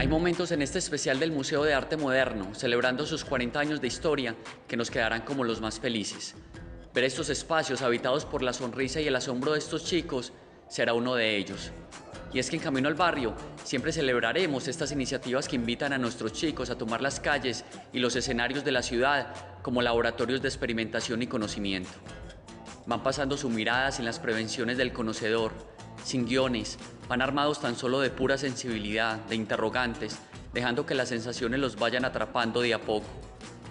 Hay momentos en este especial del Museo de Arte Moderno, celebrando sus 40 años de historia, que nos quedarán como los más felices. Ver estos espacios habitados por la sonrisa y el asombro de estos chicos será uno de ellos. Y es que en Camino al Barrio siempre celebraremos estas iniciativas que invitan a nuestros chicos a tomar las calles y los escenarios de la ciudad como laboratorios de experimentación y conocimiento. Van pasando su mirada sin las prevenciones del conocedor, sin guiones, van armados tan solo de pura sensibilidad, de interrogantes, dejando que las sensaciones los vayan atrapando de a poco.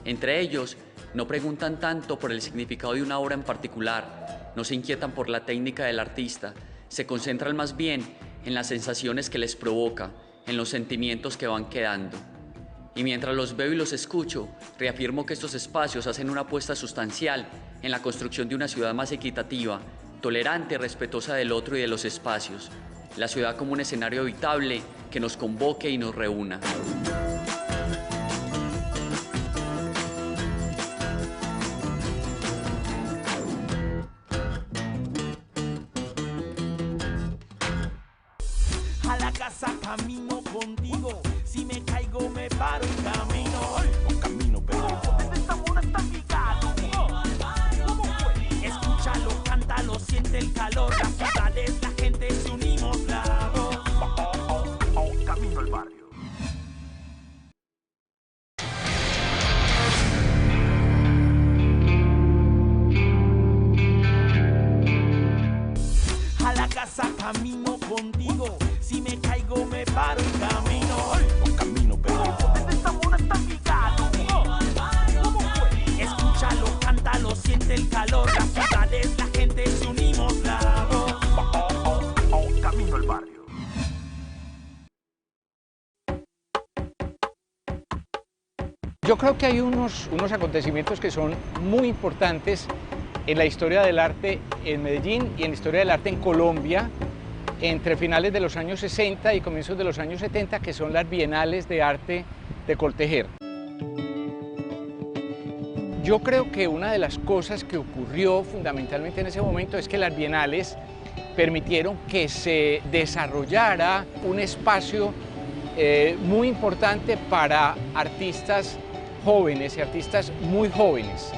Entre ellos, no preguntan tanto por el significado de una obra en particular, no se inquietan por la técnica del artista, se concentran más bien en las sensaciones que les provoca, en los sentimientos que van quedando. Y mientras los veo y los escucho, reafirmo que estos espacios hacen una apuesta sustancial en la construcción de una ciudad más equitativa, tolerante y respetuosa del otro y de los espacios. La ciudad como un escenario habitable que nos convoque y nos reúna. A la casa camino contigo, si me caigo me paro en camino. Un camino perdido. Este amor está picado. ¿Cómo fue? Escúchalo, cántalo, siente el calor. Las ciudades, la gente se unimos la voz. Camino al barrio. A la casa camino contigo, si me caigo me paro en camino. Un camino perdido. Este amor está picado. ¿Cómo fue? Escúchalo, cántalo, siente el calor. Las ciudades, la gente se unimos la voz. Camino al barrio. Yo creo que hay unos acontecimientos que son muy importantes en la historia del arte en Medellín y en la historia del arte en Colombia entre finales de los años 60 y comienzos de los años 70, que son las Bienales de Arte de Coltejer. Yo creo que una de las cosas que ocurrió fundamentalmente en ese momento es que las Bienales permitieron que se desarrollara un espacio muy importante para artistas jóvenes y artistas muy jóvenes.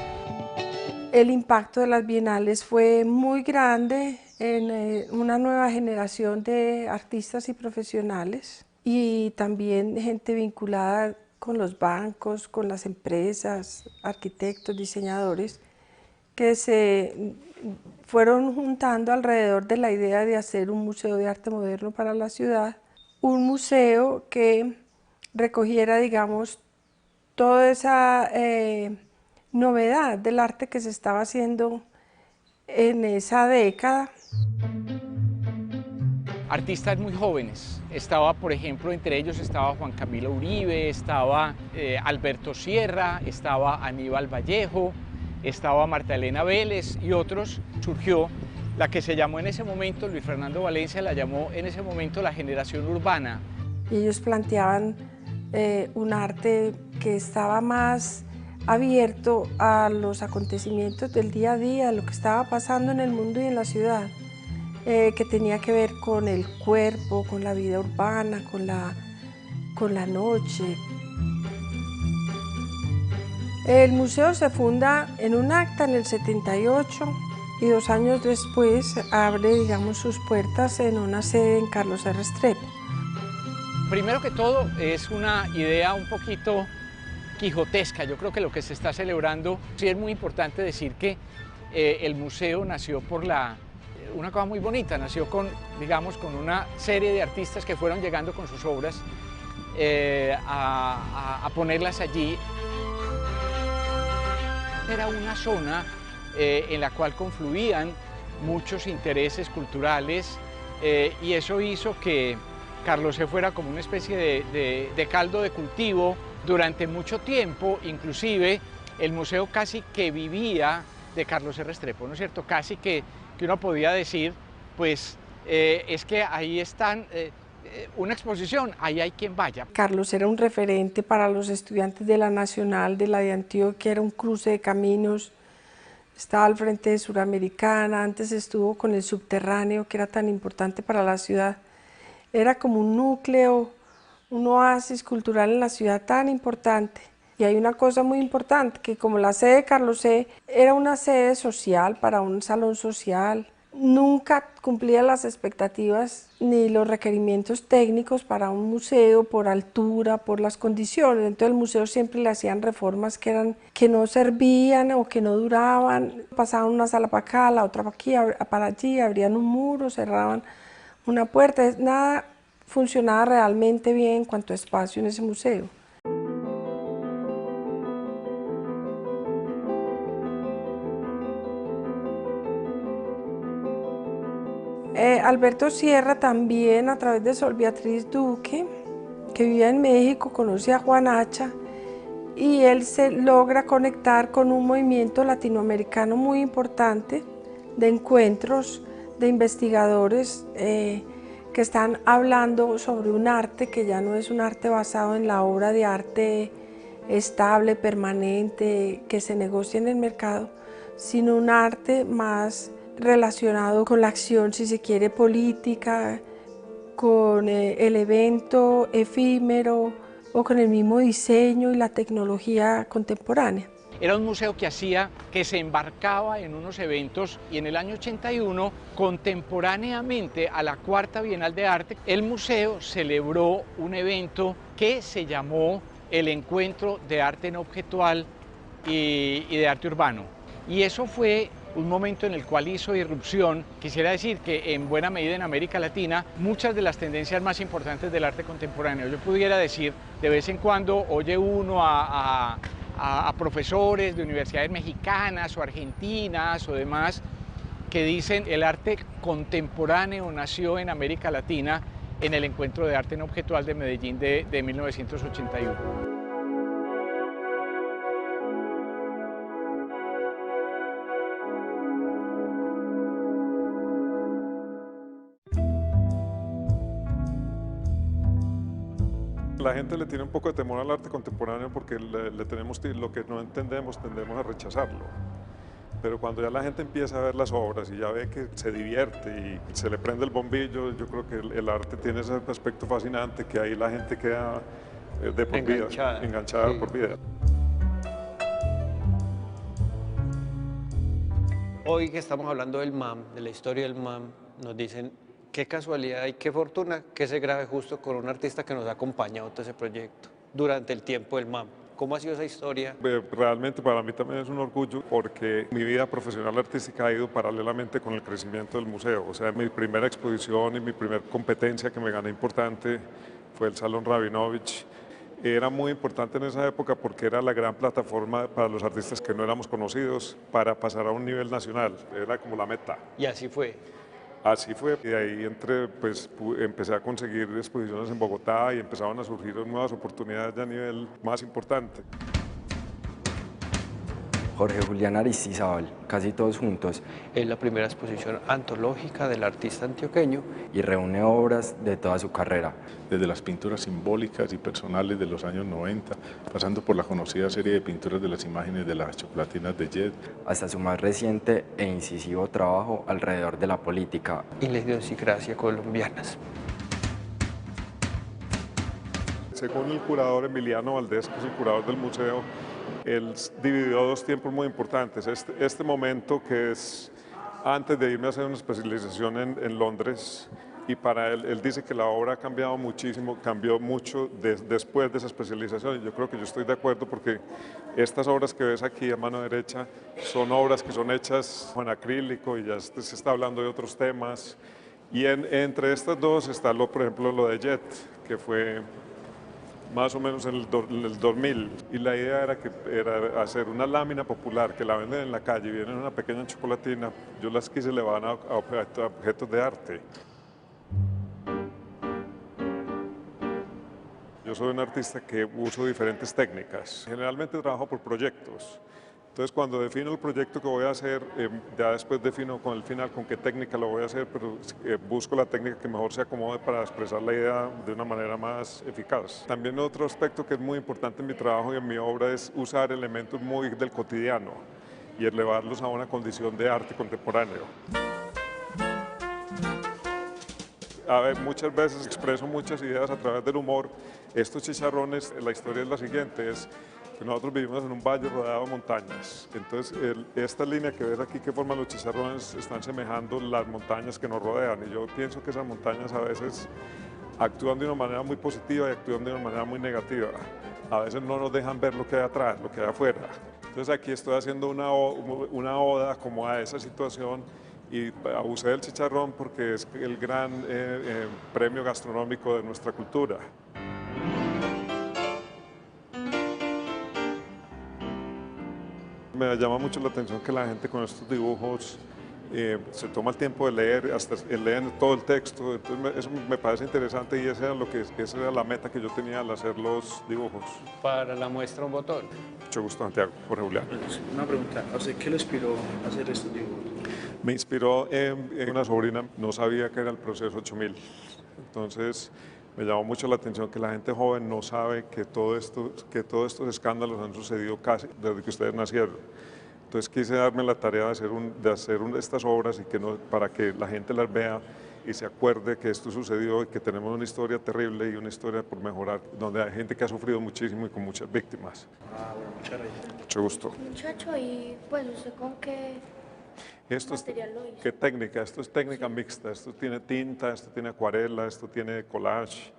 El impacto de las bienales fue muy grande en una nueva generación de artistas y profesionales y también gente vinculada con los bancos, con las empresas, arquitectos, diseñadores, que se fueron juntando alrededor de la idea de hacer un museo de arte moderno para la ciudad, un museo que recogiera, digamos, toda esa novedad del arte que se estaba haciendo en esa década. Artistas muy jóvenes, estaba por ejemplo entre ellos estaba Juan Camilo Uribe, estaba Alberto Sierra, estaba Aníbal Vallejo, estaba Marta Elena Vélez y otros. Surgió la que se llamó en ese momento, Luis Fernando Valencia la llamó en ese momento la generación urbana. Y ellos planteaban un arte que estaba más abierto a los acontecimientos del día a día, lo que estaba pasando en el mundo y en la ciudad, que tenía que ver con el cuerpo, con la vida urbana, con la noche. El museo se funda en un acta en el 78 y 2 años después abre, digamos, sus puertas en una sede en Carlos R. Restrepo. Primero que todo es una idea un poquito quijotesca. Yo creo que lo que se está celebrando, sí es muy importante decir que el museo nació por una cosa muy bonita, nació con, digamos, con una serie de artistas que fueron llegando con sus obras a ponerlas allí. Era una zona en la cual confluían muchos intereses culturales y eso hizo que Carlos E. fuera como una especie de caldo de cultivo durante mucho tiempo. Inclusive el museo casi que vivía de Carlos R. Restrepo, ¿no es cierto? Casi que uno podía decir, pues es que ahí están una exposición, ahí hay quien vaya. Carlos era un referente para los estudiantes de la Nacional, de la de Antioquia, era un cruce de caminos, estaba al frente de Suramericana, antes estuvo con el subterráneo que era tan importante para la ciudad. Era como un núcleo un oasis cultural en la ciudad tan importante. Y hay una cosa muy importante, que como la sede de Carlos E. era una sede social para un salón social, nunca cumplía las expectativas ni los requerimientos técnicos para un museo por altura, por las condiciones. Entonces el museo siempre le hacían reformas que no servían o que no duraban. Pasaban una sala para acá, la otra para aquí, para allí, abrían un muro, cerraban una puerta. Nada funcionaba realmente bien en cuanto a espacio en ese museo. Alberto Sierra también, a través de Sol Beatriz Duque, que vivía en México, conoce a Juan Hacha y él se logra conectar con un movimiento latinoamericano muy importante de encuentros de investigadores que están hablando sobre un arte que ya no es un arte basado en la obra de arte estable, permanente, que se negocia en el mercado, sino un arte más relacionado con la acción, si se quiere, política, con el evento efímero o con el mismo diseño y la tecnología contemporánea. Era un museo que se embarcaba en unos eventos y en el año 81, contemporáneamente a la Cuarta Bienal de Arte, el museo celebró un evento que se llamó el Encuentro de Arte No Objetual y de Arte Urbano. Y eso fue un momento en el cual hizo irrupción. Quisiera decir que en buena medida en América Latina muchas de las tendencias más importantes del arte contemporáneo, yo pudiera decir, de vez en cuando oye uno a profesores de universidades mexicanas o argentinas o demás que dicen el arte contemporáneo nació en América Latina en el Encuentro de Arte No Objetual de Medellín de 1981. La gente le tiene un poco de temor al arte contemporáneo porque le tenemos lo que no entendemos, tendemos a rechazarlo. Pero cuando ya la gente empieza a ver las obras y ya ve que se divierte y se le prende el bombillo, yo creo que el arte tiene ese aspecto fascinante que ahí la gente queda de por vida, enganchada sí. Por vida. Hoy que estamos hablando del MAM, de la historia del MAM, nos dicen qué casualidad y qué fortuna que se grabe justo con un artista que nos ha acompañado todo ese proyecto durante el tiempo del MAM. ¿Cómo ha sido esa historia? Realmente para mí también es un orgullo porque mi vida profesional artística ha ido paralelamente con el crecimiento del museo. O sea, mi primera exposición y mi primera competencia que me gané importante fue el Salón Rabinovich. Era muy importante en esa época porque era la gran plataforma para los artistas que no éramos conocidos para pasar a un nivel nacional. Era como la meta. Y así fue. Así fue, y de ahí empecé a conseguir exposiciones en Bogotá y empezaban a surgir nuevas oportunidades ya a nivel más importante. Jorge Julián Aristizábal, casi todos juntos. Es la primera exposición antológica del artista antioqueño. Y reúne obras de toda su carrera. Desde las pinturas simbólicas y personales de los años 90, pasando por la conocida serie de pinturas de las imágenes de las chocolatinas de Jet, hasta su más reciente e incisivo trabajo alrededor de la política y la idiosincrasia colombianas. Según el curador Emiliano Valdés, que es el curador del museo, él dividió dos tiempos muy importantes. Este momento que es antes de irme a hacer una especialización en Londres, y para él dice que la obra ha cambiado muchísimo, cambió mucho después de esa especialización, y yo creo que yo estoy de acuerdo porque estas obras que ves aquí a mano derecha son obras que son hechas con acrílico y ya se está hablando de otros temas, y entre estas dos está, por ejemplo, lo de Jet, que fue más o menos en el 2000, y la idea era hacer una lámina popular que la venden en la calle y viene en una pequeña chocolatina. Yo las quise elevar a objetos de arte. Yo soy un artista que uso diferentes técnicas. Generalmente trabajo por proyectos. Entonces, cuando defino el proyecto que voy a hacer, ya después defino con el final con qué técnica lo voy a hacer, pero busco la técnica que mejor se acomode para expresar la idea de una manera más eficaz. También otro aspecto que es muy importante en mi trabajo y en mi obra es usar elementos muy del cotidiano y elevarlos a una condición de arte contemporáneo. a ver, muchas veces expreso muchas ideas a través del humor. Estos chicharrones, la historia es la siguiente, es que nosotros vivimos en un valle rodeado de montañas. Entonces, esta línea que ves aquí que forman los chicharrones están semejando las montañas que nos rodean. Y yo pienso que esas montañas a veces actúan de una manera muy positiva y actúan de una manera muy negativa. A veces no nos dejan ver lo que hay atrás, lo que hay afuera. Entonces aquí estoy haciendo una oda como a esa situación y abusé del chicharrón porque es el gran premio gastronómico de nuestra cultura. Me llama mucho la atención que la gente con estos dibujos se toma el tiempo de leer, hasta leen todo el texto, entonces eso me parece interesante y esa era la meta que yo tenía al hacer los dibujos. Para la muestra un botón. Mucho gusto, Santiago, Jorge Julián. Una pregunta, ¿a usted qué lo inspiró a hacer estos dibujos? Me inspiró una sobrina, no sabía que era el proceso 8000, entonces me llamó mucho la atención que la gente joven no sabe que todos estos escándalos han sucedido casi desde que ustedes nacieron. Entonces quise darme la tarea de hacer estas obras y para que la gente las vea y se acuerde que esto sucedió y que tenemos una historia terrible y una historia por mejorar, donde hay gente que ha sufrido muchísimo y con muchas víctimas. Bueno, muchas gracias. Mucho gusto. Muchacho, ¿y pues usted con qué material lo hizo? ¿Qué técnica? Esto es técnica mixta, esto tiene tinta, esto tiene acuarela, esto tiene collage,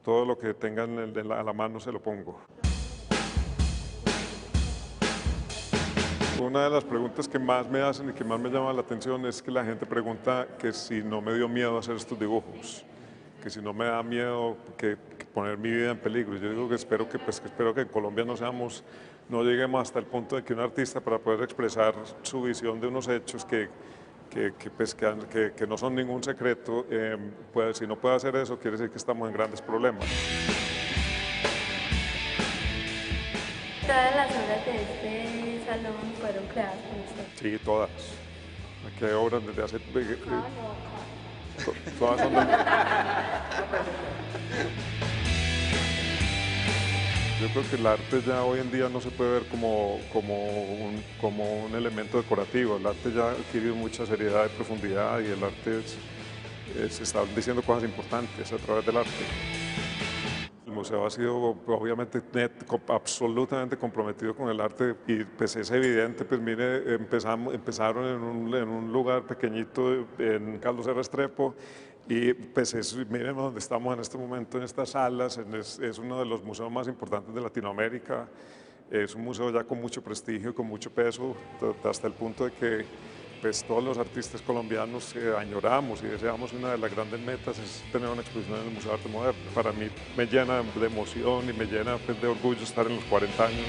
todo lo que tengan a la mano se lo pongo. Una de las preguntas que más me hacen y que más me llama la atención es que la gente pregunta que si no me dio miedo hacer estos dibujos, que si no me da miedo que poner mi vida en peligro. Yo digo que espero que en Colombia no lleguemos hasta el punto de que un artista para poder expresar su visión de unos hechos que no son ningún secreto, pues si no puede hacer eso quiere decir que estamos en grandes problemas. Todas las obras de este salón fueron creadas por usted. Sí, todas. Aquí hay obras desde hace... Todas son Yo creo que el arte ya hoy en día no se puede ver como un elemento decorativo. El arte ya ha adquirido mucha seriedad y profundidad y el arte se están diciendo cosas importantes a través del arte. El museo ha sido obviamente absolutamente comprometido con el arte y pues es evidente, pues mire, empezaron en un lugar pequeñito en Carlos R. Restrepo y pues miren donde estamos en este momento en estas salas, es uno de los museos más importantes de Latinoamérica, es un museo ya con mucho prestigio, con mucho peso, hasta el punto de que pues todos los artistas colombianos añoramos y deseamos, una de las grandes metas es tener una exposición en el Museo de Arte Moderno. Para mí me llena de emoción y me llena pues, de orgullo estar en los 40 años.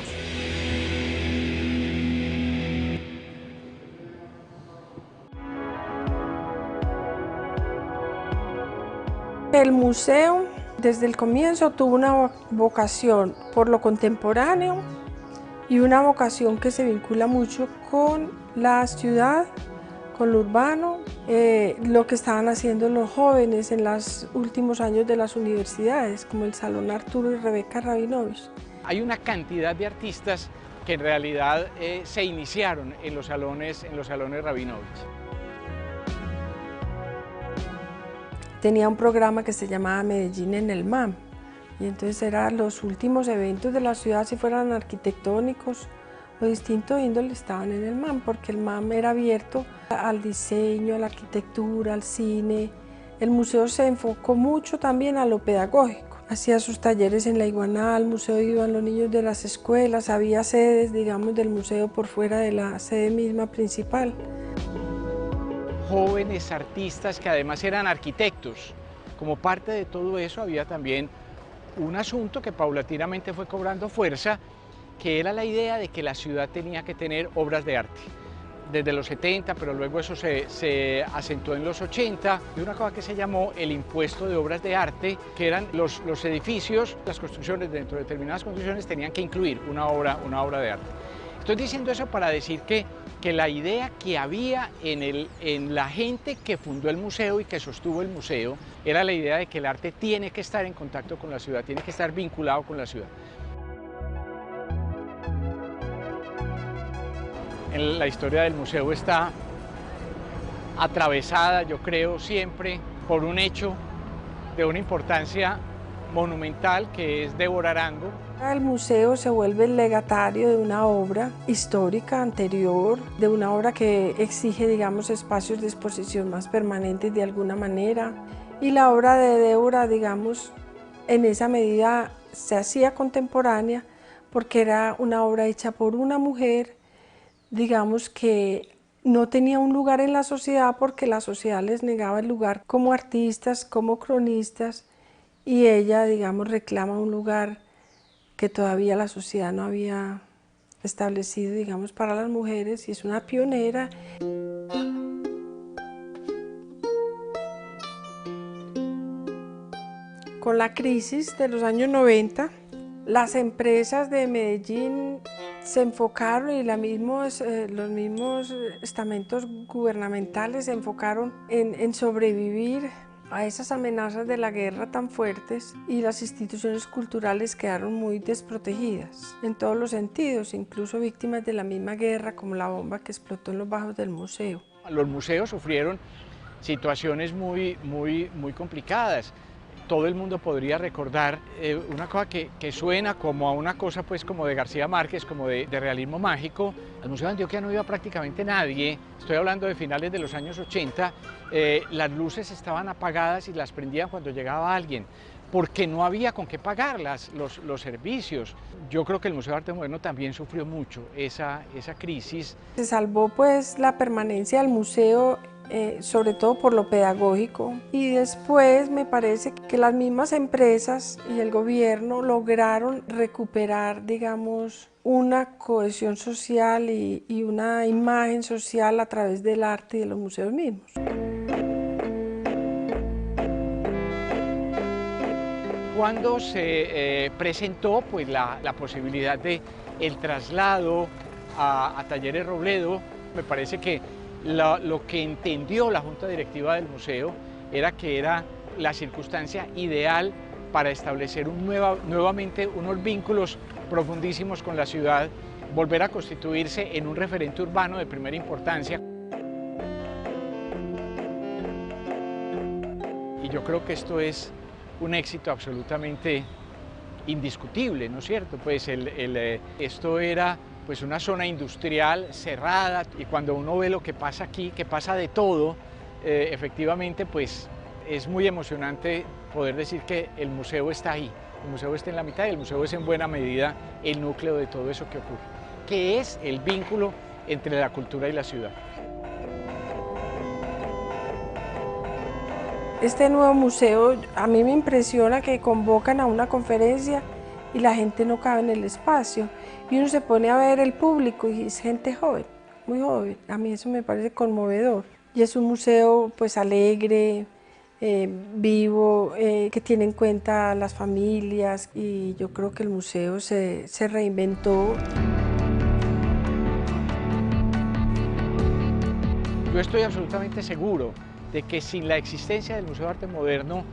El museo desde el comienzo tuvo una vocación por lo contemporáneo y una vocación que se vincula mucho con la ciudad, con lo urbano, lo que estaban haciendo los jóvenes en los últimos años de las universidades, como el Salón Arturo y Rebeca Rabinovich. Hay una cantidad de artistas que en realidad se iniciaron en los salones Rabinovich. Tenía un programa que se llamaba Medellín en el MAM, y entonces eran los últimos eventos de la ciudad, si fueran arquitectónicos o distinto índole, estaban en el MAM, porque el MAM era abierto al diseño, a la arquitectura, al cine. El museo se enfocó mucho también a lo pedagógico. Hacía sus talleres en la Iguaná, al museo iban los niños de las escuelas, había sedes, digamos, del museo por fuera de la sede misma principal. Jóvenes artistas que además eran arquitectos. Como parte de todo eso había también un asunto que paulatinamente fue cobrando fuerza, que era la idea de que la ciudad tenía que tener obras de arte. Desde los 70, pero luego eso se acentuó en los 80, de una cosa que se llamó el impuesto de obras de arte, que eran los edificios, las construcciones, dentro de determinadas construcciones tenían que incluir una obra de arte. Estoy diciendo eso para decir que la idea que había en la gente que fundó el museo y que sostuvo el museo era la idea de que el arte tiene que estar en contacto con la ciudad, tiene que estar vinculado con la ciudad. La historia del museo está atravesada, yo creo, siempre por un hecho de una importancia monumental, que es Débora Arango. El museo se vuelve el legatario de una obra histórica anterior, de una obra que exige, digamos, espacios de exposición más permanentes de alguna manera. Y la obra de Débora, digamos, en esa medida se hacía contemporánea porque era una obra hecha por una mujer, digamos, que no tenía un lugar en la sociedad porque la sociedad les negaba el lugar como artistas, como cronistas, y ella, digamos, reclama un lugar que todavía la sociedad no había establecido, digamos, para las mujeres, y es una pionera. Con la crisis de los años 90, las empresas de Medellín se enfocaron y los mismos estamentos gubernamentales se enfocaron en sobrevivir a esas amenazas de la guerra tan fuertes, y las instituciones culturales quedaron muy desprotegidas en todos los sentidos, incluso víctimas de la misma guerra, como la bomba que explotó en los bajos del museo. Los museos sufrieron situaciones muy complicadas. Todo el mundo podría recordar una cosa que suena como a una cosa pues como de García Márquez, como de realismo mágico. Al Museo de Antioquia no iba prácticamente nadie, estoy hablando de finales de los años 80, las luces estaban apagadas y las prendían cuando llegaba alguien, porque no había con qué pagar los servicios. Yo creo que el Museo de Arte Moderno también sufrió mucho esa crisis. Se salvó pues la permanencia del museo, sobre todo por lo pedagógico, y después me parece que las mismas empresas y el gobierno lograron recuperar, digamos, una cohesión social y una imagen social a través del arte y de los museos mismos. Cuando se presentó pues, la posibilidad de el traslado a Talleres Robledo, me parece que lo que entendió la Junta Directiva del museo era que era la circunstancia ideal para establecer nuevamente unos vínculos profundísimos con la ciudad, volver a constituirse en un referente urbano de primera importancia. Y yo creo que esto es un éxito absolutamente indiscutible, ¿no es cierto? Pues esto era pues una zona industrial cerrada, y cuando uno ve lo que pasa aquí, que pasa de todo, efectivamente pues es muy emocionante poder decir que el museo está ahí, el museo está en la mitad y el museo es en buena medida el núcleo de todo eso que ocurre, que es el vínculo entre la cultura y la ciudad. Este nuevo museo a mí me impresiona que convocan a una conferencia y la gente no cabe en el espacio, y uno se pone a ver el público y es gente joven, muy joven. A mí eso me parece conmovedor, y es un museo pues alegre, vivo, que tiene en cuenta a las familias, y yo creo que el museo se reinventó. Yo estoy absolutamente seguro de que sin la existencia del Museo de Arte Moderno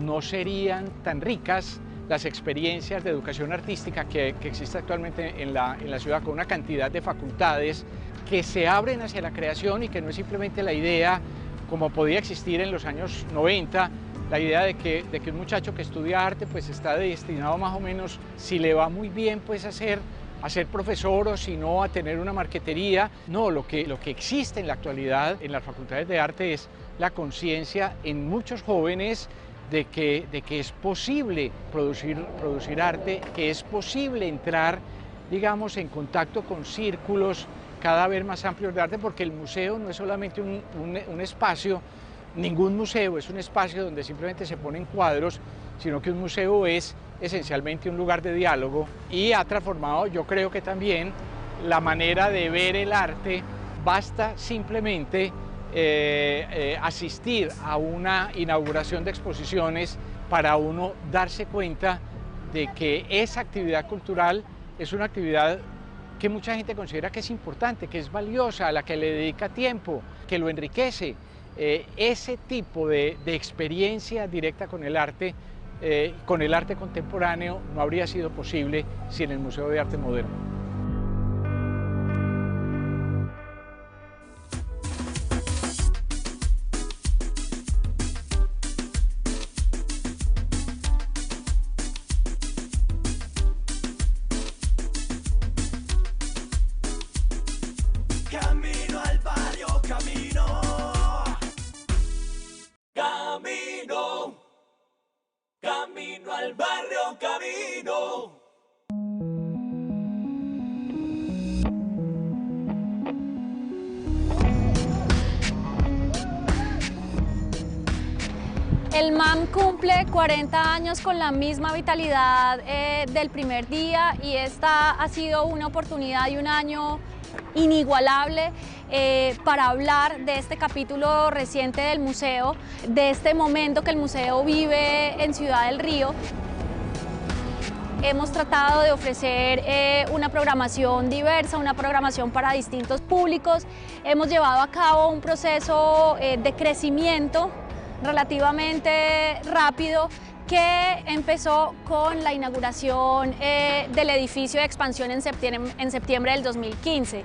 no serían tan ricas las experiencias de educación artística que existe actualmente en la ciudad, con una cantidad de facultades que se abren hacia la creación, y que no es simplemente la idea, como podía existir en los años 90, la idea de que un muchacho que estudia arte pues está destinado más o menos, si le va muy bien, pues a ser profesor, o si no, a tener una marquetería. No, lo que existe en la actualidad en las facultades de arte es la conciencia en muchos jóvenes de que es posible producir arte, que es posible entrar, digamos, en contacto con círculos cada vez más amplios de arte, porque el museo no es solamente un espacio, ningún museo es un espacio donde simplemente se ponen cuadros, sino que un museo es esencialmente un lugar de diálogo, y ha transformado, yo creo que también, la manera de ver el arte. Basta simplemente asistir a una inauguración de exposiciones para uno darse cuenta de que esa actividad cultural es una actividad que mucha gente considera que es importante, que es valiosa, a la que le dedica tiempo, que lo enriquece. Ese tipo de experiencia directa con el arte contemporáneo no habría sido posible sin el Museo de Arte Moderno. camino, camino al barrio, camino. El MAM cumple 40 años con la misma vitalidad del primer día y esta ha sido una oportunidad y un año inigualable para hablar de este capítulo reciente del museo, de este momento que el museo vive en Ciudad del Río. Hemos tratado de ofrecer una programación diversa, una programación para distintos públicos. Hemos llevado a cabo un proceso de crecimiento relativamente rápido que empezó con la inauguración del edificio de expansión en septiembre del 2015.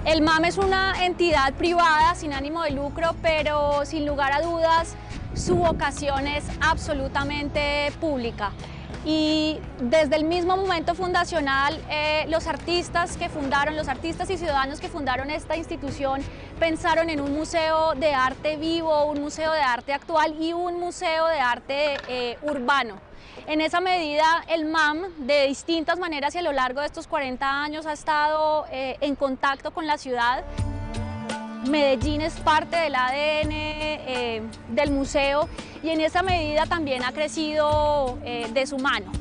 El MAM es una entidad privada sin ánimo de lucro, pero sin lugar a dudas su vocación es absolutamente pública. Y desde el mismo momento fundacional, los artistas y ciudadanos que fundaron esta institución pensaron en un museo de arte vivo, un museo de arte actual y un museo de arte urbano. En esa medida, el MAM, de distintas maneras y a lo largo de estos 40 años, ha estado en contacto con la ciudad. Medellín es parte del ADN del museo y en esa medida también ha crecido de su mano.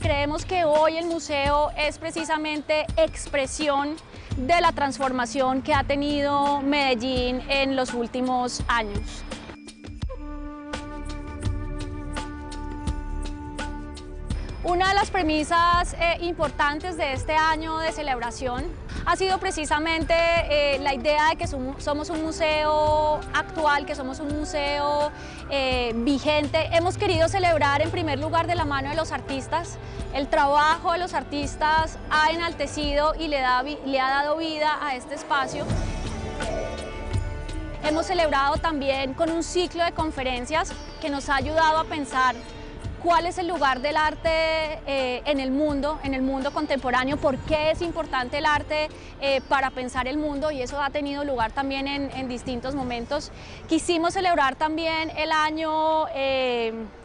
Creemos que hoy el museo es precisamente expresión de la transformación que ha tenido Medellín en los últimos años. Una de las premisas importantes de este año de celebración ha sido precisamente la idea de que somos un museo actual, que somos un museo vigente. Hemos querido celebrar en primer lugar de la mano de los artistas. El trabajo de los artistas ha enaltecido y le ha dado vida a este espacio. Hemos celebrado también con un ciclo de conferencias que nos ha ayudado a pensar cuál es el lugar del arte en el mundo contemporáneo, por qué es importante el arte para pensar el mundo, y eso ha tenido lugar también en distintos momentos. Quisimos celebrar también el año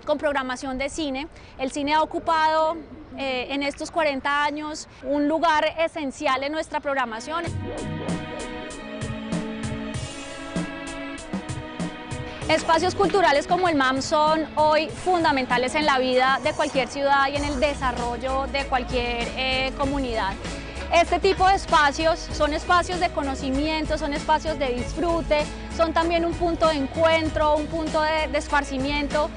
con programación de cine. El cine ha ocupado en estos 40 años un lugar esencial en nuestra programación. Espacios culturales como el MAM son hoy fundamentales en la vida de cualquier ciudad y en el desarrollo de cualquier comunidad. Este tipo de espacios son espacios de conocimiento, son espacios de disfrute, son también un punto de encuentro, un punto de esparcimiento.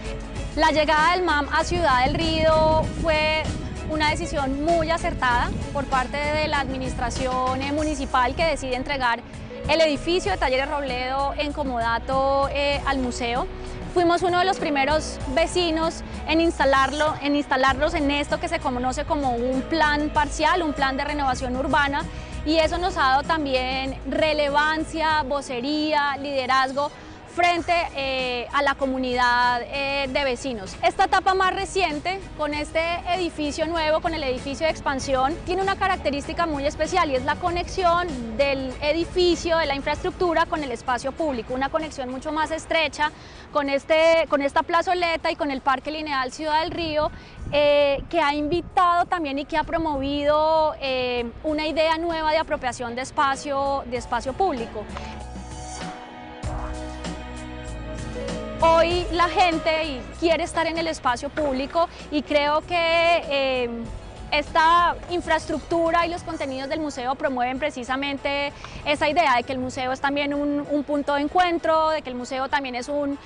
La llegada del MAM a Ciudad del Río fue una decisión muy acertada por parte de la administración municipal, que decide entregar el edificio de Talleres Robledo en comodato al museo. Fuimos uno de los primeros vecinos en instalarlos en esto que se conoce como un plan parcial, un plan de renovación urbana, y eso nos ha dado también relevancia, vocería, liderazgo frente a la comunidad de vecinos. Esta etapa más reciente, con este edificio nuevo, con el edificio de expansión, tiene una característica muy especial y es la conexión del edificio, de la infraestructura con el espacio público, una conexión mucho más estrecha con esta plazoleta y con el Parque Lineal Ciudad del Río, que ha invitado también y que ha promovido una idea nueva de apropiación de espacio público. Hoy la gente quiere estar en el espacio público y creo que esta infraestructura y los contenidos del museo promueven precisamente esa idea de que el museo es también un punto de encuentro, de que el museo también es un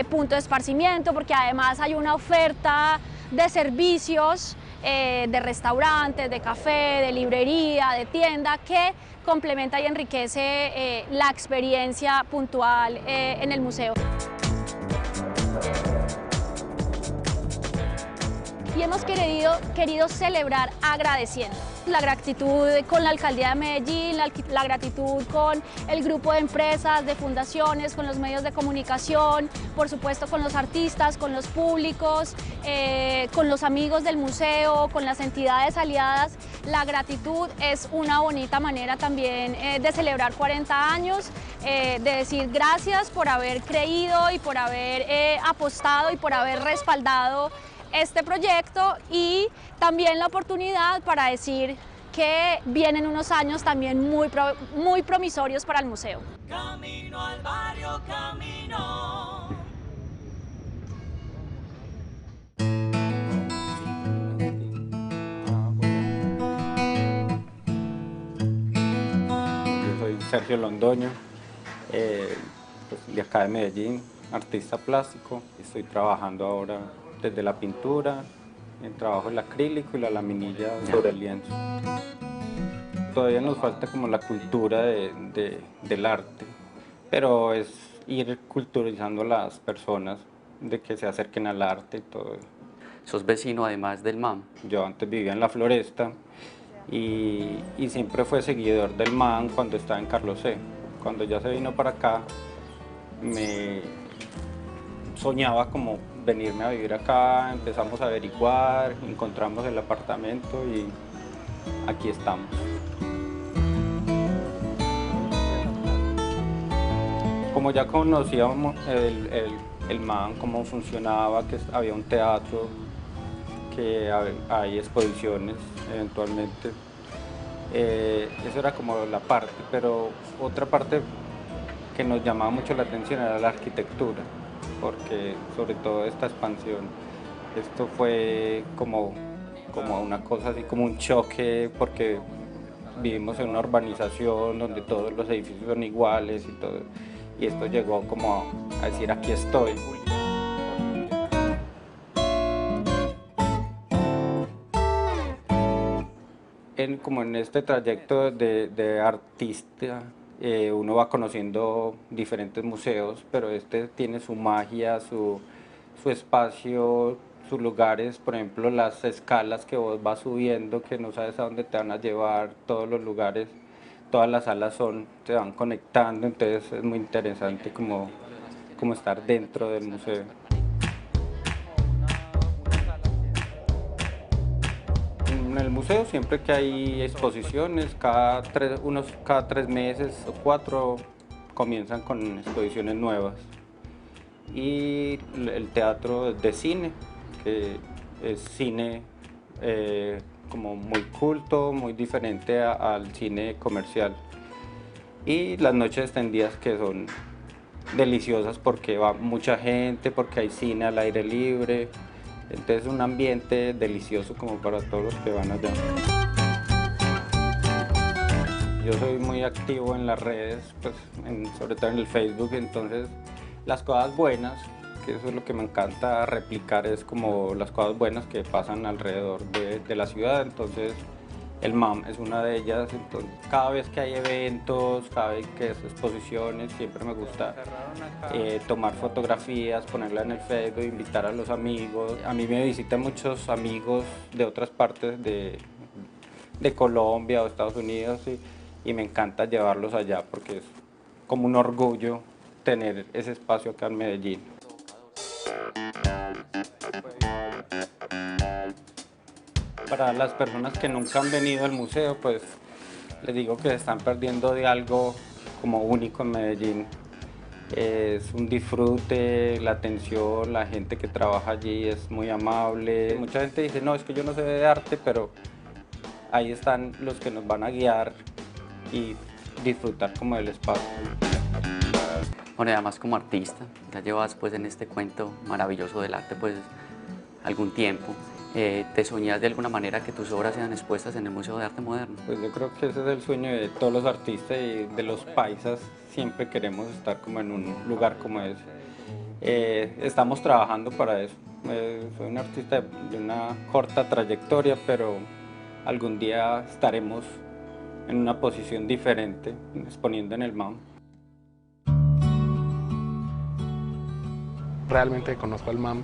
punto de esparcimiento, porque además hay una oferta de servicios, de restaurantes, de café, de librería, de tienda, que complementa y enriquece la experiencia puntual en el museo. Y hemos querido celebrar agradeciendo. la gratitud con la Alcaldía de Medellín, la gratitud con el grupo de empresas, de fundaciones, con los medios de comunicación, por supuesto con los artistas, con los públicos, con los amigos del museo, con las entidades aliadas. La gratitud es una bonita manera también de celebrar 40 años, de decir gracias por haber creído y por haber apostado y por haber respaldado este proyecto, y también la oportunidad para decir que vienen unos años también muy promisorios para el museo. Camino al barrio, camino. Yo soy Sergio Londoño, de acá de Medellín, artista plástico. Estoy trabajando ahora desde la pintura, trabajo el acrílico y la laminilla sobre el lienzo. Todavía nos falta como la cultura del arte, pero es ir culturizando a las personas de que se acerquen al arte y todo. ¿Sos vecino además del MAM? Yo antes vivía en La Floresta y siempre fue seguidor del MAM cuando estaba en Carlos C. Cuando ya se vino para acá, me soñaba como venirme a vivir acá, empezamos a averiguar, encontramos el apartamento y aquí estamos. Como ya conocíamos el MAM, cómo funcionaba, que había un teatro, que hay exposiciones eventualmente, eso era como la parte, pero otra parte que nos llamaba mucho la atención era la arquitectura, porque sobre todo esta expansión, esto fue como una cosa así, como un choque, porque vivimos en una urbanización donde todos los edificios son iguales y todo, y esto llegó como a decir aquí estoy. Como en este trayecto de artista, uno va conociendo diferentes museos, pero este tiene su magia, su espacio, sus lugares, por ejemplo las escalas que vos vas subiendo, que no sabes a dónde te van a llevar, todos los lugares, todas las salas se van conectando, entonces es muy interesante como estar dentro del museo. En el museo siempre que hay exposiciones, cada 3 meses o 4 comienzan con exposiciones nuevas. Y el teatro de cine, que es cine como muy culto, muy diferente al cine comercial. Y las noches extendidas, que son deliciosas porque va mucha gente, porque hay cine al aire libre. Entonces un ambiente delicioso como para todos los que van allá. Yo soy muy activo en las redes, pues, sobre todo en el Facebook, entonces las cosas buenas, que eso es lo que me encanta replicar, es como las cosas buenas que pasan alrededor de la ciudad, entonces el MAM es una de ellas. Entonces cada vez que hay eventos, cada vez que hay exposiciones, siempre me gusta tomar fotografías, ponerlas en el Facebook, invitar a los amigos. A mí me visitan muchos amigos de otras partes de Colombia o Estados Unidos y me encanta llevarlos allá porque es como un orgullo tener ese espacio acá en Medellín. Para las personas que nunca han venido al museo, pues les digo que se están perdiendo de algo como único en Medellín. Es un disfrute, la atención, la gente que trabaja allí es muy amable. Mucha gente dice, no, es que yo no sé de arte, pero ahí están los que nos van a guiar y disfrutar como del espacio. Bueno, y además como artista, ya llevas pues en este cuento maravilloso del arte pues algún tiempo. ¿Te soñas de alguna manera que tus obras sean expuestas en el Museo de Arte Moderno? Pues yo creo que ese es el sueño de todos los artistas y de los paisas. Siempre queremos estar como en un lugar como ese. Estamos trabajando para eso. Soy un artista de una corta trayectoria, pero algún día estaremos en una posición diferente, exponiendo en el MAM. Realmente conozco al MAM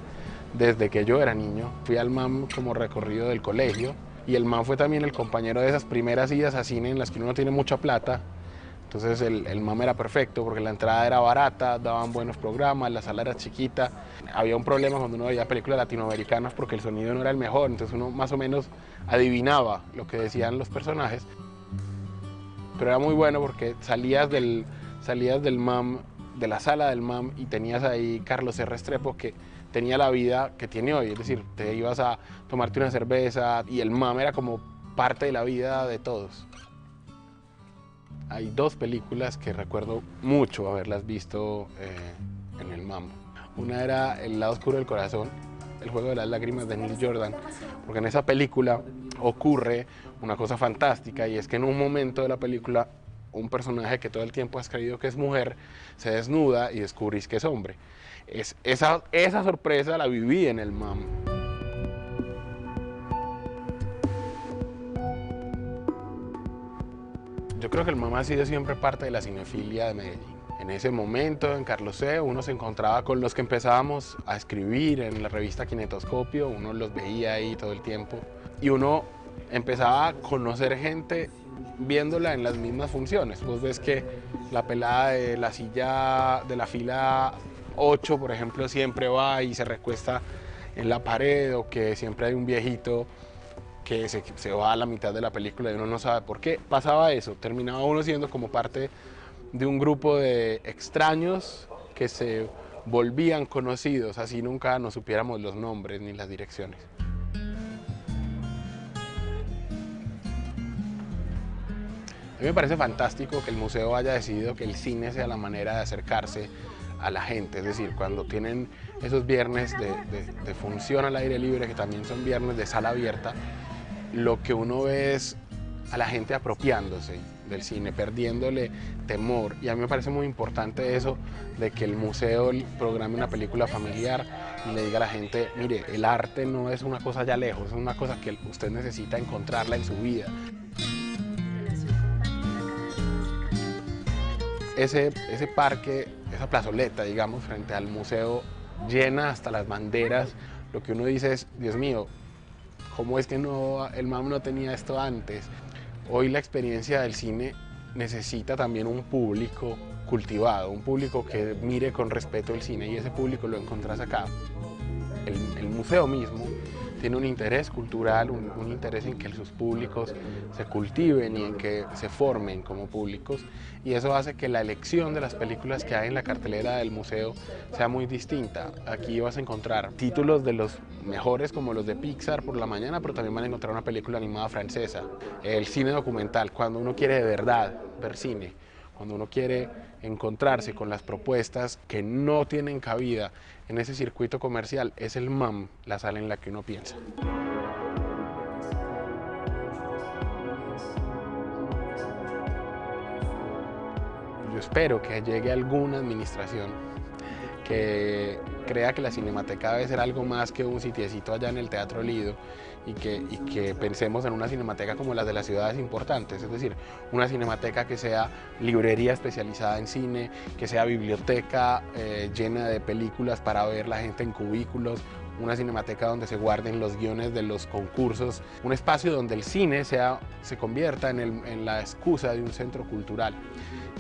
desde que yo era niño. Fui al MAM como recorrido del colegio y el MAM fue también el compañero de esas primeras idas a cine en las que uno no tiene mucha plata. Entonces el MAM era perfecto porque la entrada era barata, daban buenos programas, la sala era chiquita. Había un problema cuando uno veía películas latinoamericanas porque el sonido no era el mejor, entonces uno más o menos adivinaba lo que decían los personajes. Pero era muy bueno porque salías del MAM, de la sala del MAM, y tenías ahí Carlos C. Restrepo, que tenía la vida que tiene hoy, es decir, te ibas a tomarte una cerveza y el MAM era como parte de la vida de todos. Hay dos películas que recuerdo mucho haberlas visto en el MAM. Una era El lado oscuro del corazón, El juego de las lágrimas de Neil Jordan, porque en esa película ocurre una cosa fantástica, y es que en un momento de la película un personaje que todo el tiempo has creído que es mujer se desnuda y descubrís que es hombre. Esa sorpresa la viví en el MAM. Yo creo que el MAM ha sido siempre parte de la cinefilia de Medellín. En ese momento, en Carlos C., uno se encontraba con los que empezábamos a escribir en la revista Kinetoscopio, uno los veía ahí todo el tiempo, y uno empezaba a conocer gente viéndola en las mismas funciones. Vos ves que la pelada de la silla de la fila 8, por ejemplo, siempre va y se recuesta en la pared, o que siempre hay un viejito que se va a la mitad de la película y uno no sabe por qué. Pasaba eso, terminaba uno siendo como parte de un grupo de extraños que se volvían conocidos, así nunca nos supiéramos los nombres ni las direcciones. A mí me parece fantástico que el museo haya decidido que el cine sea la manera de acercarse a la gente, es decir, cuando tienen esos viernes de función al aire libre, que también son viernes de sala abierta, lo que uno ve es a la gente apropiándose del cine, perdiéndole temor, y a mí me parece muy importante eso de que el museo programe una película familiar y le diga a la gente, mire, el arte no es una cosa allá lejos, es una cosa que usted necesita encontrarla en su vida. Ese parque, esa plazoleta, digamos, frente al museo, llena hasta las banderas. Lo que uno dice es, Dios mío, ¿cómo es que el MAM no tenía esto antes? Hoy la experiencia del cine necesita también un público cultivado, un público que mire con respeto el cine, y ese público lo encontrás acá. El museo mismo tiene un interés cultural, un interés en que sus públicos se cultiven y en que se formen como públicos, y eso hace que la elección de las películas que hay en la cartelera del museo sea muy distinta. Aquí vas a encontrar títulos de los mejores, como los de Pixar por la mañana, pero también van a encontrar una película animada francesa, el cine documental, cuando uno quiere de verdad ver cine, cuando uno quiere encontrarse con las propuestas que no tienen cabida en ese circuito comercial, es el MAM la sala en la que uno piensa. Yo espero que llegue alguna administración que crea que la Cinemateca debe ser algo más que un sitiecito allá en el Teatro Lido, y que pensemos en una cinemateca como las de las ciudades importantes, es decir, una cinemateca que sea librería especializada en cine, que sea biblioteca llena de películas para ver la gente en cubículos, una cinemateca donde se guarden los guiones de los concursos, un espacio donde el cine se convierta en la excusa de un centro cultural.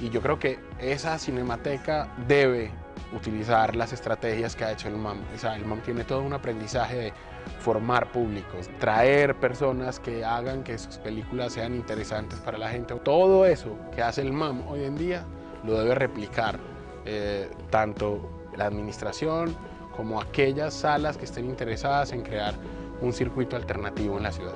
Y yo creo que esa cinemateca debe utilizar las estrategias que ha hecho el MAM. O sea, el MAM tiene todo un aprendizaje de formar públicos, traer personas que hagan que sus películas sean interesantes para la gente. Todo eso que hace el MAM hoy en día lo debe replicar tanto la administración como aquellas salas que estén interesadas en crear un circuito alternativo en la ciudad.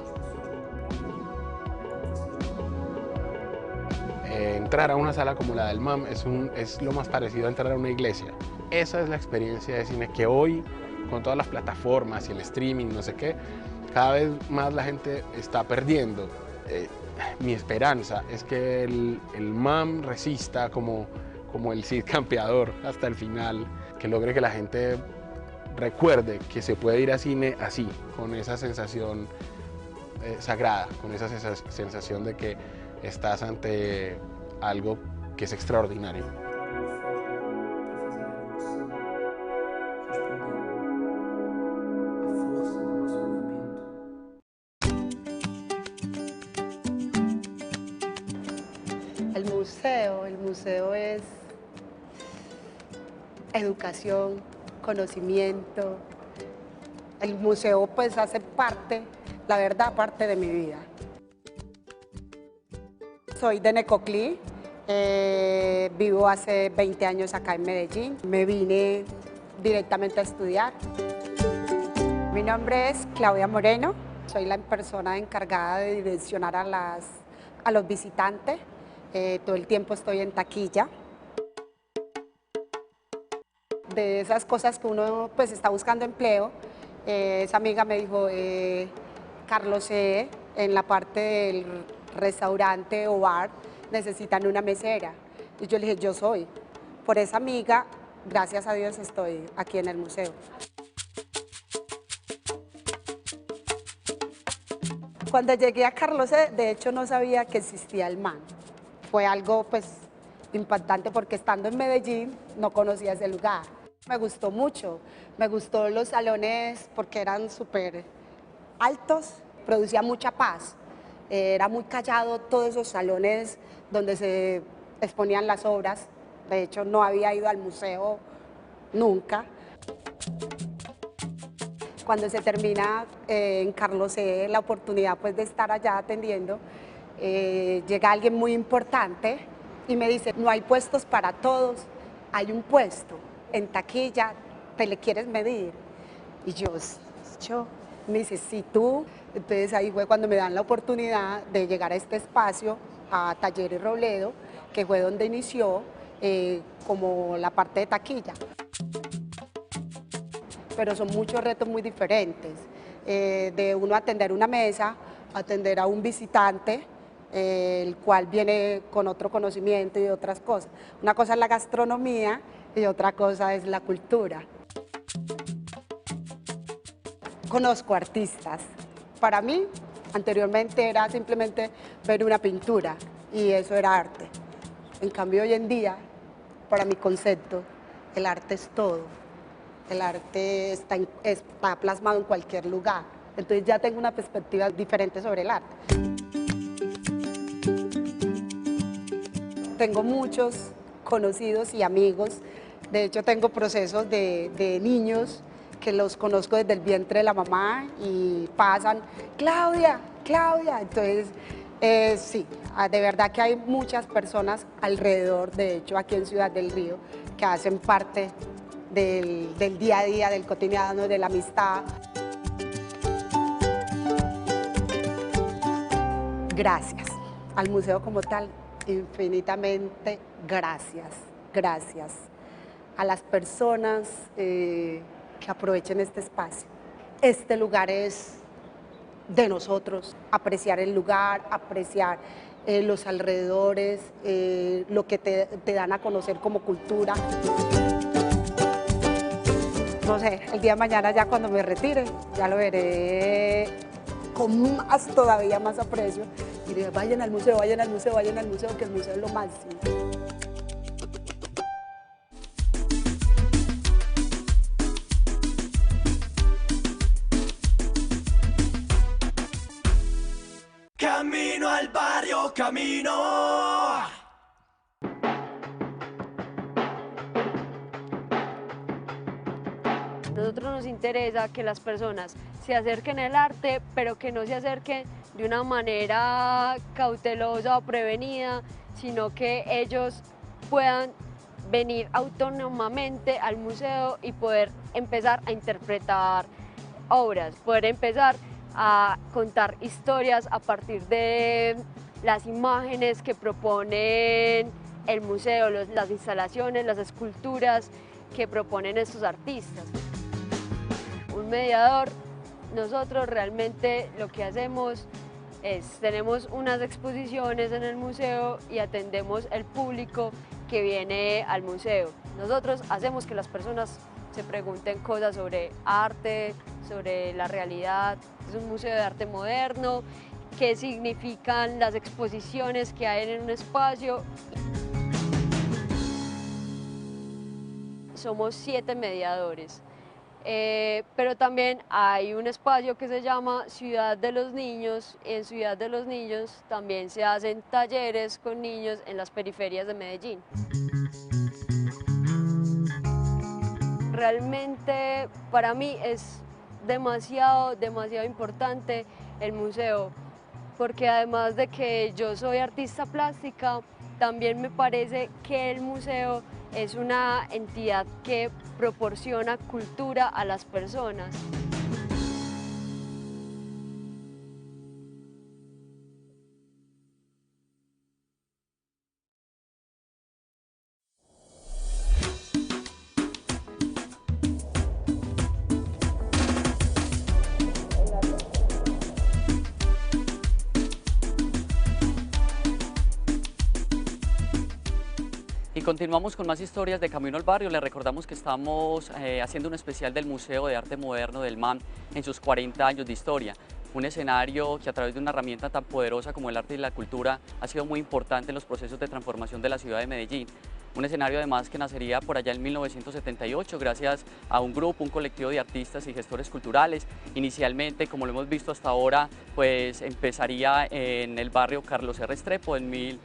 Entrar a una sala como la del MAM es lo más parecido a entrar a una iglesia. Esa es la experiencia de cine que hoy, con todas las plataformas y el streaming, no sé qué, cada vez más la gente está perdiendo. Mi esperanza es que el MAM resista como el Cid campeador hasta el final, que logre que la gente recuerde que se puede ir a cine así, con esa sensación sagrada, con esa sensación de que estás ante algo que es extraordinario. El museo es educación, conocimiento. El museo pues hace parte, la verdad, parte de mi vida. Soy de Necoclí, vivo hace 20 años acá en Medellín. Me vine directamente a estudiar. Mi nombre es Claudia Moreno, soy la persona encargada de direccionar a los visitantes. Todo el tiempo estoy en taquilla. De esas cosas que uno pues está buscando empleo, esa amiga me dijo, Carlos C., en la parte del restaurante o bar necesitan una mesera. Y yo le dije, yo soy. Por esa amiga, gracias a Dios, estoy aquí en el museo. Cuando llegué a Carlos C., de hecho no sabía que existía el MAM. Fue algo pues impactante porque estando en Medellín no conocía ese lugar. Me gustó mucho, me gustó los salones porque eran súper altos, producía mucha paz. Era muy callado todos esos salones donde se exponían las obras. De hecho no había ido al museo nunca. Cuando se termina en Carlos C. la oportunidad pues, de estar allá atendiendo, llega alguien muy importante y me dice, no hay puestos para todos, hay un puesto en taquilla, ¿te le quieres medir? Y yo, me dice, sí, tú. Entonces ahí fue cuando me dan la oportunidad de llegar a este espacio, a Talleres Robledo, que fue donde inició como la parte de taquilla. Pero son muchos retos muy diferentes, de uno atender una mesa, atender a un visitante, el cual viene con otro conocimiento y otras cosas. Una cosa es la gastronomía y otra cosa es la cultura. Conozco artistas. Para mí, anteriormente era simplemente ver una pintura y eso era arte. En cambio, hoy en día, para mi concepto, el arte es todo. El arte está plasmado en cualquier lugar. Entonces ya tengo una perspectiva diferente sobre el arte. Tengo muchos conocidos y amigos. De hecho, tengo procesos de niños que los conozco desde el vientre de la mamá y pasan, Claudia, Claudia. Entonces, sí, de verdad que hay muchas personas alrededor, de hecho, aquí en Ciudad del Río, que hacen parte del día a día, del cotidiano, de la amistad. Gracias al museo como tal, infinitamente gracias, gracias a las personas que aprovechen este espacio. Este lugar es de nosotros, apreciar el lugar, apreciar los alrededores, lo que te dan a conocer como cultura. No sé, el día de mañana ya cuando me retire, ya lo veré con todavía más aprecio. Y diré, vayan al museo, vayan al museo, vayan al museo, que el museo es lo máximo. Camino al barrio, camino. A nosotros nos interesa que las personas se acerquen al arte, pero que no se acerquen de una manera cautelosa o prevenida, sino que ellos puedan venir autónomamente al museo y poder empezar a interpretar obras, poder empezar a contar historias a partir de las imágenes que proponen el museo, las instalaciones, las esculturas que proponen estos artistas. Un mediador, nosotros realmente lo que hacemos es, tenemos unas exposiciones en el museo y atendemos el público que viene al museo. Nosotros hacemos que las personas se pregunten cosas sobre arte, sobre la realidad. Es un museo de arte moderno, qué significan las exposiciones que hay en un espacio. Somos 7 mediadores. pero también hay un espacio que se llama Ciudad de los Niños. En Ciudad de los Niños también se hacen talleres con niños en las periferias de Medellín. Realmente para mí es demasiado importante el museo, porque además de que yo soy artista plástica, también me parece que el museo es una entidad que proporciona cultura a las personas. Y continuamos con más historias de Camino al Barrio. Les recordamos que estamos haciendo un especial del Museo de Arte Moderno del MAM en sus 40 años de historia. Un escenario que a través de una herramienta tan poderosa como el arte y la cultura ha sido muy importante en los procesos de transformación de la ciudad de Medellín. Un escenario además que nacería por allá en 1978 gracias a un grupo, un colectivo de artistas y gestores culturales. Inicialmente, como lo hemos visto hasta ahora, pues empezaría en el barrio Carlos R. Restrepo en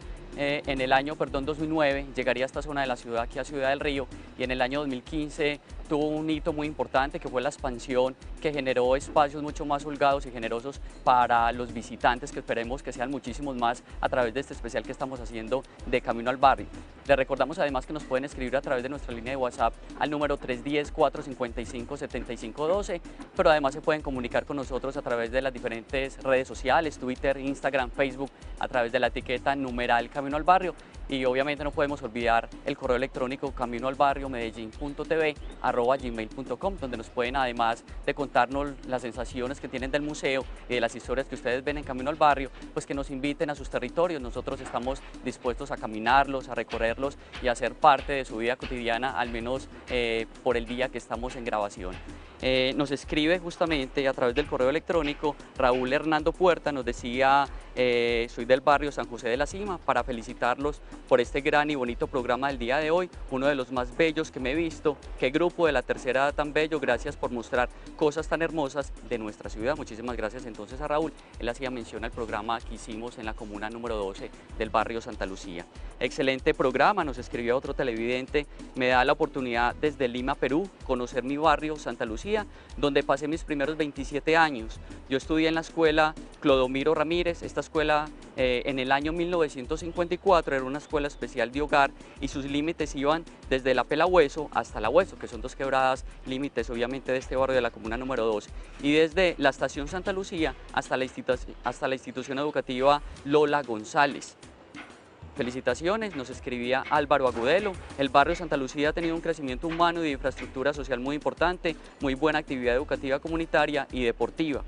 el año 2009, llegaría a esta zona de la ciudad, aquí a Ciudad del Río, y en el año 2015 tuvo un hito muy importante que fue la expansión que generó espacios mucho más holgados y generosos para los visitantes, que esperemos que sean muchísimos más a través de este especial que estamos haciendo de Camino al Barrio. Les recordamos además que nos pueden escribir a través de nuestra línea de WhatsApp al número 310-455-7512, pero además se pueden comunicar con nosotros a través de las diferentes redes sociales, Twitter, Instagram, Facebook, a través de la etiqueta numeral Camino al Barrio, y obviamente no podemos olvidar el correo electrónico caminoalbarriomedellin.tv@gmail.com, donde nos pueden, además de contarnos las sensaciones que tienen del museo y de las historias que ustedes ven en Camino al Barrio, pues que nos inviten a sus territorios. Nosotros estamos dispuestos a caminarlos, a recorrerlos y a ser parte de su vida cotidiana, al menos por el día que estamos en grabación. Nos escribe justamente a través del correo electrónico Raúl Hernando Puerta, nos decía: soy del barrio San José de la Cima, para felicitarlos por este gran y bonito programa del día de hoy, uno de los más bellos que me he visto. Qué grupo de la tercera edad tan bello, gracias por mostrar cosas tan hermosas de nuestra ciudad. Muchísimas gracias entonces a Raúl. Él hacía mención al programa que hicimos en la comuna número 12 del barrio Santa Lucía. Excelente programa, nos escribió otro televidente: me da la oportunidad desde Lima, Perú, conocer mi barrio Santa Lucía, donde pasé mis primeros 27 años. Yo estudié en la escuela Clodomiro Ramírez. Esta escuela en el año 1954 era una escuela especial de hogar y sus límites iban desde la Pelahueso hasta la Hueso, que son dos quebradas límites obviamente de este barrio de la comuna número 12, y desde la estación Santa Lucía hasta la institución educativa Lola González. Felicitaciones, nos escribía Álvaro Agudelo. El barrio Santa Lucía ha tenido un crecimiento humano y de infraestructura social muy importante, muy buena actividad educativa comunitaria y deportiva.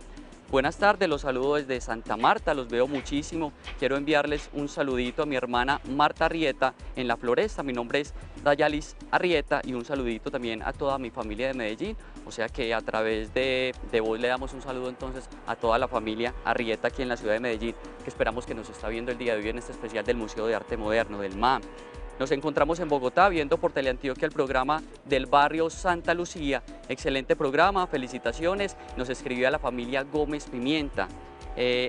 Buenas tardes, los saludo desde Santa Marta, los veo muchísimo. Quiero enviarles un saludito a mi hermana Marta Arrieta en La Floresta. Mi nombre es Dayalis Arrieta, y un saludito también a toda mi familia de Medellín. O sea que a través de vos le damos un saludo entonces a toda la familia Arrieta aquí en la ciudad de Medellín, que esperamos que nos está viendo el día de hoy en este especial del Museo de Arte Moderno del MAM. Nos encontramos en Bogotá viendo por Teleantioquia el programa del barrio Santa Lucía. Excelente programa, felicitaciones. Nos escribió a la familia Gómez Pimienta.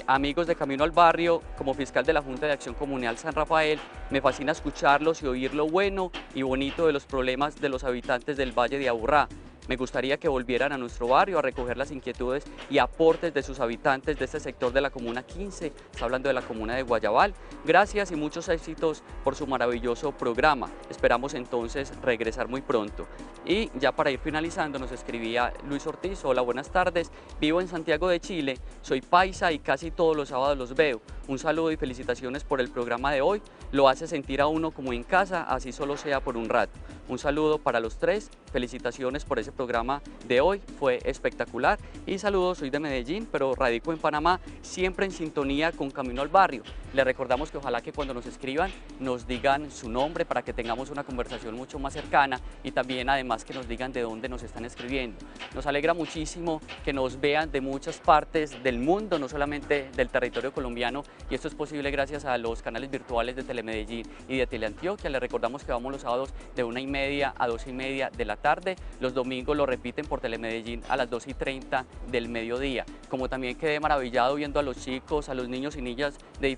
Amigos de Camino al Barrio, como fiscal de la Junta de Acción Comunal San Rafael, me fascina escucharlos y oír lo bueno y bonito de los problemas de los habitantes del Valle de Aburrá. Me gustaría que volvieran a nuestro barrio a recoger las inquietudes y aportes de sus habitantes de este sector de la Comuna 15, está hablando de la Comuna de Guayabal. Gracias y muchos éxitos por su maravilloso programa. Esperamos entonces regresar muy pronto. Y ya para ir finalizando nos escribía Luis Ortiz: hola, buenas tardes, vivo en Santiago de Chile, soy paisa y casi todos los sábados los veo. Un saludo y felicitaciones por el programa de hoy, lo hace sentir a uno como en casa, así solo sea por un rato. Un saludo para los tres, felicitaciones por ese programa de hoy, fue espectacular. Y saludos, soy de Medellín, pero radico en Panamá, siempre en sintonía con Camino al Barrio. Les recordamos que ojalá que cuando nos escriban nos digan su nombre para que tengamos una conversación mucho más cercana, y también además que nos digan de dónde nos están escribiendo. Nos alegra muchísimo que nos vean de muchas partes del mundo, no solamente del territorio colombiano, y esto es posible gracias a los canales virtuales de Telemedellín y de Teleantioquia. Les recordamos que vamos los sábados de 1:30 8:30 a 2:30 de la tarde. Los domingos lo repiten por Telemedellín a las 2:30 del mediodía. Como también quedé maravillado viendo a los chicos, a los niños y niñas de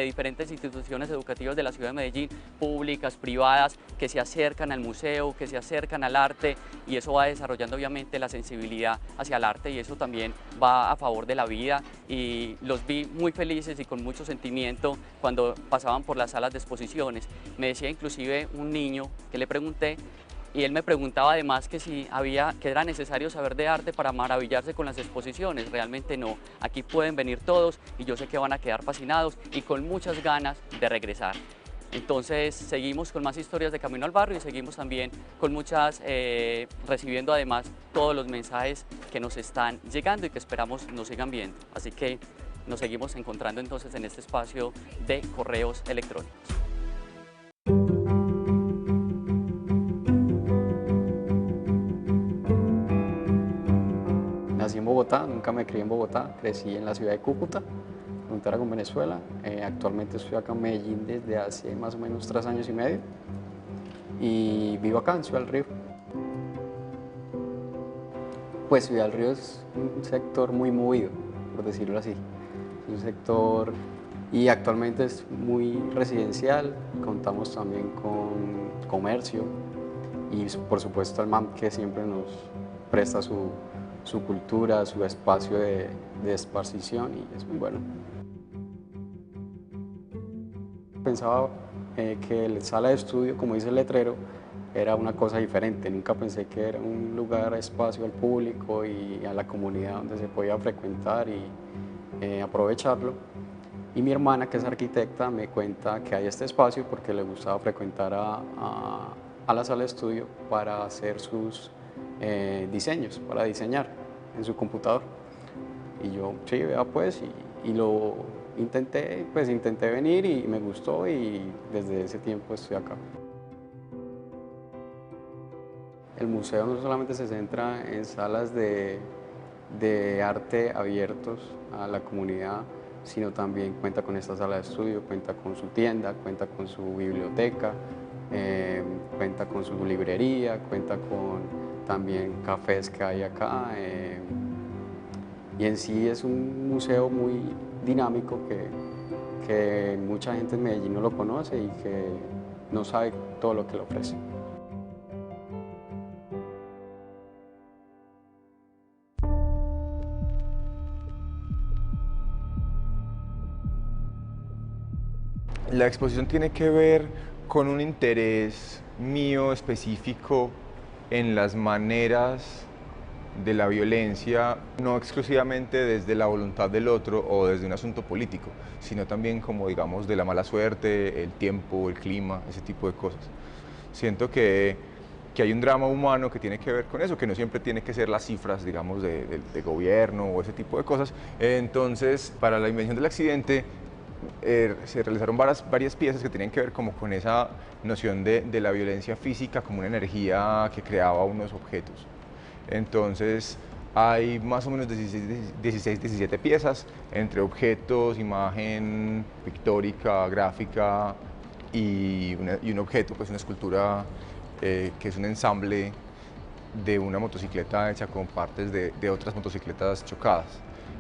diferentes instituciones educativas de la ciudad de Medellín, públicas, privadas, que se acercan al museo, que se acercan al arte, y eso va desarrollando obviamente la sensibilidad hacia el arte, y eso también va a favor de la vida, y los vi muy felices y con mucho sentimiento cuando pasaban por las salas de exposiciones. Me decía inclusive un niño que le pregunté, y él me preguntaba además que si que era necesario saber de arte para maravillarse con las exposiciones. Realmente no, aquí pueden venir todos y yo sé que van a quedar fascinados y con muchas ganas de regresar. Entonces seguimos con más historias de Camino al Barrio y seguimos también con muchas, recibiendo además todos los mensajes que nos están llegando y que esperamos nos sigan viendo. Así que nos seguimos encontrando entonces en este espacio de correos electrónicos. Nací en Bogotá, nunca me crié en Bogotá, crecí en la ciudad de Cúcuta, frontera con Venezuela. Actualmente estoy acá en Medellín desde hace más o menos 3 años y medio y vivo acá en Ciudad del Río. Pues Ciudad del Río es un sector muy movido, por decirlo así. Es un sector y actualmente es muy residencial, contamos también con comercio y por supuesto el MAM, que siempre nos presta su cultura, su espacio de esparcición, y es muy bueno. Pensaba que la sala de estudio, como dice el letrero, era una cosa diferente. Nunca pensé que era un lugar, espacio al público y a la comunidad donde se podía frecuentar y aprovecharlo. Y mi hermana, que es arquitecta, me cuenta que hay este espacio porque le gustaba frecuentar a la sala de estudio para hacer sus diseños, para diseñar en su computador. Y yo, sí, vea pues, y lo intenté venir y me gustó, y desde ese tiempo estoy acá. El museo no solamente se centra en salas de arte abiertos a la comunidad, sino también cuenta con esta sala de estudio, cuenta con su tienda, cuenta con su biblioteca, cuenta con su librería, cuenta con también cafés que hay acá, y en sí es un museo muy dinámico que mucha gente en Medellín no lo conoce y que no sabe todo lo que le ofrece. La exposición tiene que ver con un interés mío específico en las maneras de la violencia, no exclusivamente desde la voluntad del otro o desde un asunto político, sino también como, digamos, de la mala suerte, el tiempo, el clima, ese tipo de cosas. Siento que hay un drama humano que tiene que ver con eso, que no siempre tiene que ser las cifras, digamos, de gobierno o ese tipo de cosas. Entonces, para la invención del accidente, se realizaron varias piezas que tenían que ver como con esa noción de la violencia física como una energía que creaba unos objetos. Entonces hay más o menos 17 piezas entre objetos, imagen pictórica, gráfica y un objeto, pues una escultura que es un ensamble de una motocicleta hecha con partes de otras motocicletas chocadas,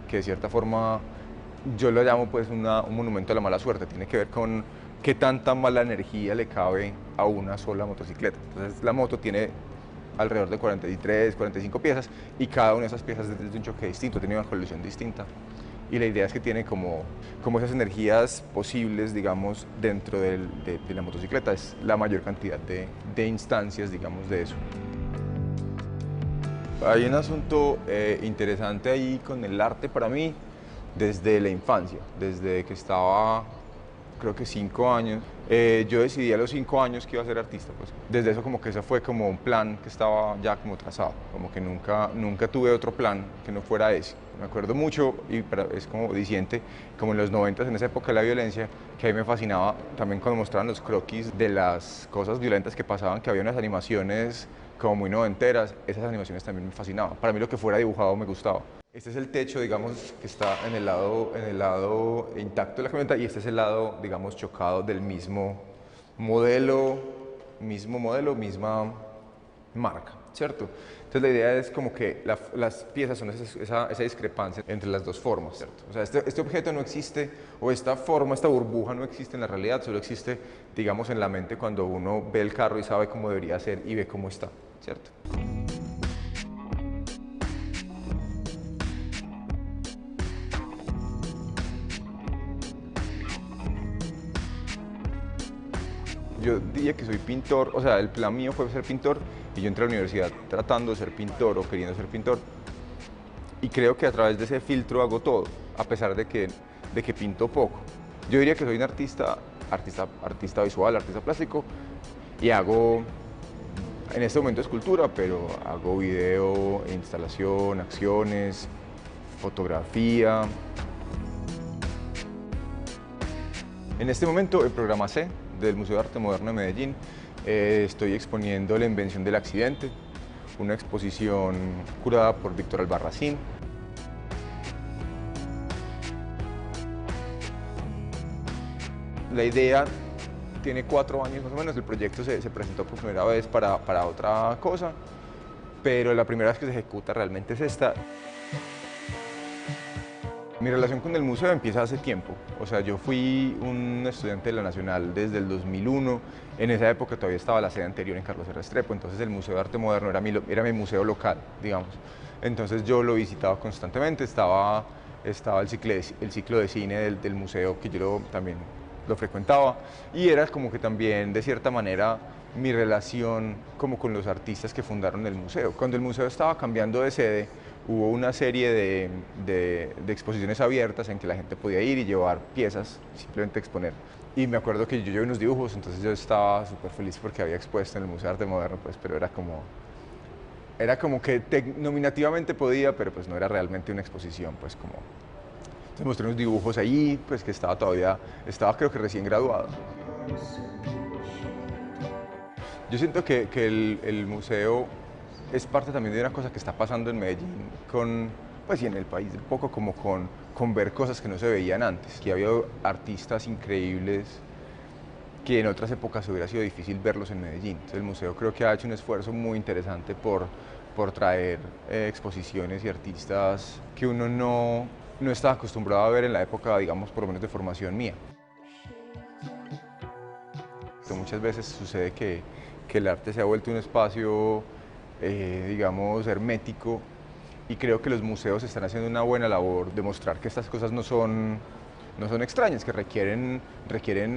que de cierta forma yo lo llamo pues un monumento a la mala suerte. Tiene que ver con qué tanta mala energía le cabe a una sola motocicleta. Entonces la moto tiene alrededor de 43, 45 piezas y cada una de esas piezas es de un choque distinto, tiene una colisión distinta. Y la idea es que tiene como esas energías posibles, digamos, dentro de la motocicleta. Es la mayor cantidad de instancias, digamos, de eso. Hay un asunto interesante ahí con el arte para mí, desde la infancia, desde que estaba, creo que 5 años. Yo decidí a los 5 años que iba a ser artista, pues. Desde eso como que ese fue como un plan que estaba ya como trazado, como que nunca tuve otro plan que no fuera ese. Me acuerdo mucho, y es como diciente, como en los 90s, en esa época de la violencia, que a mí me fascinaba también cuando mostraban los croquis de las cosas violentas que pasaban, que había unas animaciones como muy noventeras. Esas animaciones también me fascinaban. Para mí lo que fuera dibujado me gustaba. Este es el techo, digamos, que está en el lado intacto de la camioneta, y este es el lado, digamos, chocado del mismo modelo mismo modelo, misma marca, ¿cierto? Entonces la idea es como que las piezas son esa discrepancia entre las dos formas, ¿cierto? O sea, este objeto no existe, o esta forma, esta burbuja no existe en la realidad, solo existe, digamos, en la mente cuando uno ve el carro y sabe cómo debería ser y ve cómo está, ¿cierto? Yo diría que soy pintor, o sea, el plan mío fue ser pintor y yo entré a la universidad tratando de ser pintor o queriendo ser pintor. Y creo que a través de ese filtro hago todo, a pesar de que pinto poco. Yo diría que soy un artista visual, artista plástico y hago, en este momento escultura, pero hago video, instalación, acciones, fotografía. En este momento el programa C del Museo de Arte Moderno de Medellín estoy exponiendo La invención del accidente, una exposición curada por Víctor Albarracín. La idea tiene 4 años más o menos, el proyecto se presentó por primera vez para otra cosa, pero la primera vez que se ejecuta realmente es esta. Mi relación con el museo empieza hace tiempo, o sea, yo fui un estudiante de la Nacional desde el 2001, en esa época todavía estaba la sede anterior en Carlos R. Restrepo, entonces el Museo de Arte Moderno era mi museo local, digamos. Entonces yo lo visitaba constantemente, estaba el ciclo de cine del museo que yo también lo frecuentaba y era como que también de cierta manera mi relación como con los artistas que fundaron el museo. Cuando el museo estaba cambiando de sede, hubo una serie de exposiciones abiertas en que la gente podía ir y llevar piezas, simplemente exponer. Y me acuerdo que yo llevé unos dibujos, entonces yo estaba súper feliz porque había expuesto en el Museo de Arte Moderno, pues, pero era como que nominativamente podía, pero pues no era realmente una exposición, pues como... Entonces mostré unos dibujos ahí, pues que estaba creo que recién graduado. Yo siento que el museo es parte también de una cosa que está pasando en Medellín, pues y en el país, un poco como con ver cosas que no se veían antes. Que había artistas increíbles que en otras épocas hubiera sido difícil verlos en Medellín. Entonces, el museo creo que ha hecho un esfuerzo muy interesante por traer exposiciones y artistas que uno no estaba acostumbrado a ver en la época, digamos, por lo menos de formación mía. Muchas veces sucede que el arte se ha vuelto un espacio digamos, hermético y creo que los museos están haciendo una buena labor de mostrar que estas cosas no son extrañas, que requieren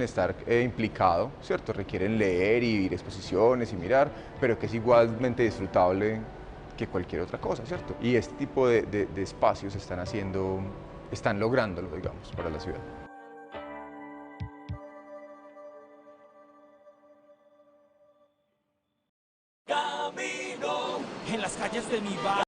estar implicado, ¿cierto? Requieren leer y ir a exposiciones y mirar, pero que es igualmente disfrutable que cualquier otra cosa, ¿cierto? Y este tipo de espacios están lográndolo, digamos, para la ciudad. En las calles de mi barrio.